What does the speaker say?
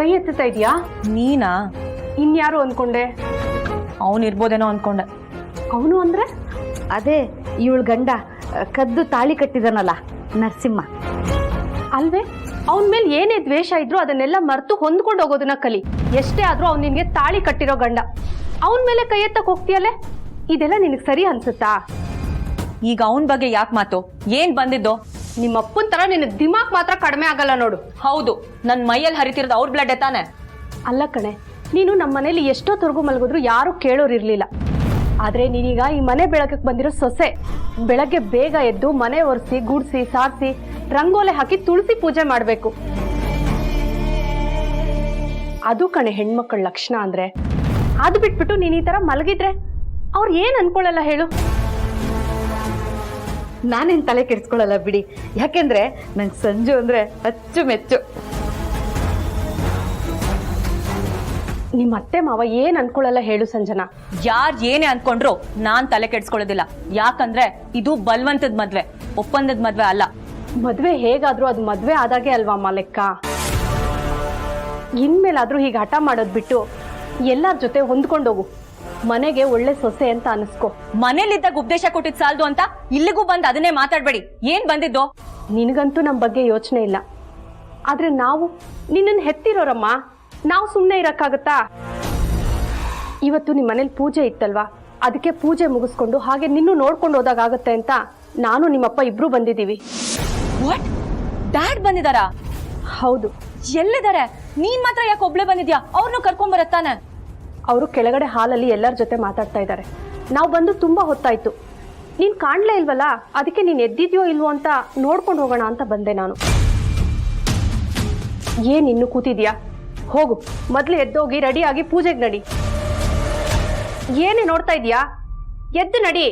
ಕೈ ಎತ್ತುತ್ತಾ ಇದೀಯಾ? ನೀನಾ? ಇನ್ಯಾರು ಅನ್ಕೊಂಡೆ? ಅವನಿರ್ಬೋದೇನೋ ಅನ್ಕೊಂಡೆ. ಅವನು ಅಂದ್ರೆ? ಅದೇ ಇವಳ ಗಂಡ ಕದ್ದು ತಾಳಿ ಕಟ್ಟಿದನಲ್ಲ, ನರಸಿಂಹ. ಅಲ್ವೇ, ಅವನ ಮೇಲೆ ಏನೇ ದ್ವೇಷ ಇದ್ರು ಅದನ್ನೆಲ್ಲ ಮರೆತು ಹೊಂದ್ಕೊಂಡು ಹೋಗೋದನ್ನ ಕಲಿ. ಎಷ್ಟೇ ಆದ್ರೂ ಅವ್ನು ನಿನ್ಗೆ ತಾಳಿ ಕಟ್ಟಿರೋ ಗಂಡ. ಅವನ ಮೇಲೆ ಕೈ ಎತ್ತಕ್ಕೆ ಹೋಗ್ತೀಯಲ್ಲೇ, ಇದೆಲ್ಲ ನಿನಗೆ ಸರಿ ಅನ್ಸುತ್ತಾ? ಈಗ ಅವನ ಬಗ್ಗೆ ಯಾಕೆ ಮಾತು? ಏನ್ ಬಂದಿದ್ದು? ನಿಮ್ಮ ಅಪ್ಪನ ತರ ನಿನ್ನ ದಿಮಾಕ್ ಮಾತ್ರ ಕಡಿಮೆ ಆಗಲ್ಲ ನೋಡು. ಹೌದು, ನನ್ ಮೈಯಲ್ಲಿ ಹರಿತಿರೋದು ಅವ್ರ ಬ್ಲಡ್ ತಾನೆ. ಅಲ್ಲ ಕಣೆ, ನೀನು ನಮ್ಮ ಮನೇಲಿ ಎಷ್ಟೊತ್ತವರೆಗೂ ಮಲಗಿದ್ರು ಯಾರು ಕೇಳೋರಿರ್ಲಿಲ್ಲ. ಆದ್ರೆ ನೀನೀಗ ಈ ಮನೆ ಬೆಳಕಕ್ಕೆ ಬಂದಿರೋ ಸೊಸೆ. ಬೆಳಗ್ಗೆ ಬೇಗ ಎದ್ದು ಮನೆ ಒರೆಸಿ ಗುಡಿಸಿ ಸಾರಿಸಿ ರಂಗೋಲೆ ಹಾಕಿ ತುಳಸಿ ಪೂಜೆ ಮಾಡಬೇಕು. ಅದು ಕಣೆ ಹೆಣ್ಮಕ್ಳ ಲಕ್ಷಣ ಅಂದ್ರೆ. ಅದು ಬಿಟ್ಬಿಟ್ಟು ನೀನ್ ಈ ತರ ಮಲಗಿದ್ರೆ ಅವ್ರು ಏನ್ ಅನ್ಕೊಳ್ಳಲ್ಲ ಹೇಳು? ನಾನೇನ್ ತಲೆ ಕೆಡಿಸ್ಕೊಳ್ಳಲ್ಲ ಬಿಡಿ, ಯಾಕೆಂದ್ರೆ ನಂಗೆ ಸಂಜು ಅಂದ್ರೆ ಅಚ್ಚುಮೆಚ್ಚು. ನಿಮ್ಮ ಅತ್ತೆ ಮಾವ ಏನ್ ಅನ್ಕೊಳ್ಳಲ್ಲ ಹೇಳು ಸಂಜನಾ? ಯಾರ್ ಏನೇ ಅನ್ಕೊಂಡ್ರು ನಾನ್ ತಲೆ ಕೆಡ್ಸ್ಕೊಳ್ಳೋದಿಲ್ಲ. ಯಾಕಂದ್ರೆ ಇದು ಬಲ್ವಂತದ ಮದ್ವೆ, ಒಪ್ಪಂದದ ಮದ್ವೆ ಅಲ್ಲ. ಮದ್ವೆ ಹೇಗಾದ್ರೂ ಅದು ಮದ್ವೆ ಆದಾಗೆ ಅಲ್ವಾ ಅಮ್ಮ ಲೆಕ್ಕ. ಇನ್ಮೇಲಾದ್ರೂ ಹೀಗೆ ಹಠ ಮಾಡೋದ್ ಬಿಟ್ಟು ಎಲ್ಲಾರ ಜೊತೆ ಹೊಂದ್ಕೊಂಡೋಗು. ಮನೆಗೆ ಒಳ್ಳೆ ಸೊಸೆ ಅಂತ ಅನಿಸ್ಕೊ. ಮನೇಲಿದ್ದಾಗ ಉಪದೇಶ ಕೊಟ್ಟಿದ್ ಸಾಲ್ದು ಅಂತ ಇಲ್ಲಿಗೂ ಬಂದ್ ಅದನ್ನೇ ಮಾತಾಡ್ಬೇಡಿ. ಏನ್ ಬಂದಿದ್ದು? ನಿನಗಂತೂ ನಮ್ಮ ಬಗ್ಗೆ ಯೋಚನೆ ಇಲ್ಲ, ಆದ್ರೆ ನಾವು ನಿನ್ನನ್ನು ಹೆತ್ತಿರೋರಮ್ಮ, ನಾವು ಸುಮ್ಮನೆ ಇರಕ್ಕಾಗತ್ತಾ? ಇವತ್ತು ನಿಮ್ಮ ಮನೇಲಿ ಪೂಜೆ ಇತ್ತಲ್ವಾ, ಅದಕ್ಕೆ ಪೂಜೆ ಮುಗಿಸ್ಕೊಂಡು ಹಾಗೆ ನಿನ್ನೂ ನೋಡ್ಕೊಂಡು ಹೋದಾಗತ್ತೆ ಅಂತ ನಾನು ನಿಮ್ಮಪ್ಪ ಇಬ್ರು ಬಂದಿದ್ದೀವಿ. ವಾಟ್? ಡ್ಯಾಡ್ ಬಂದಿದಾರಾ? ಹೌದು. ಎಲ್ಲಿದ್ದಾರೆ? ನೀನ್ ಮಾತ್ರ ಯಾಕೆ ಒಬ್ಳೆ ಬಂದಿದ್ಯಾ? ಅವ್ರನ್ನೂ ಕರ್ಕೊಂಡ್ ಬರತ್ತಾನೆ. ಅವರು ಕೆಳಗಡೆ ಹಾಲಲ್ಲಿ ಎಲ್ಲರ ಜೊತೆ ಮಾತಾಡ್ತಾ ಇದ್ದಾರೆ. ನಾವು ಬಂದು ತುಂಬಾ ಹೊತ್ತಾಯ್ತು, ನೀನ್ ಕಾಣ್ಲೇ ಇಲ್ವಲ್ಲ, ಅದಕ್ಕೆ ನೀನ್ ಎದ್ದಿದ್ಯೋ ಇಲ್ವೋ ಅಂತ ನೋಡ್ಕೊಂಡು ಹೋಗೋಣ ಅಂತ ಬಂದೆ ನಾನು. ಏನ್ ಇನ್ನು ಕೂತಿದ್ಯಾ? ಹೋಗು, ಮೊದ್ಲು ಎದ್ದೋಗಿ ರೆಡಿಯಾಗಿ ಪೂಜೆಗೆ ನಡಿ. ಏನೇ ನೋಡ್ತಾ ಇದೀಯಾ? ಎದ್ದು ನಡಿ.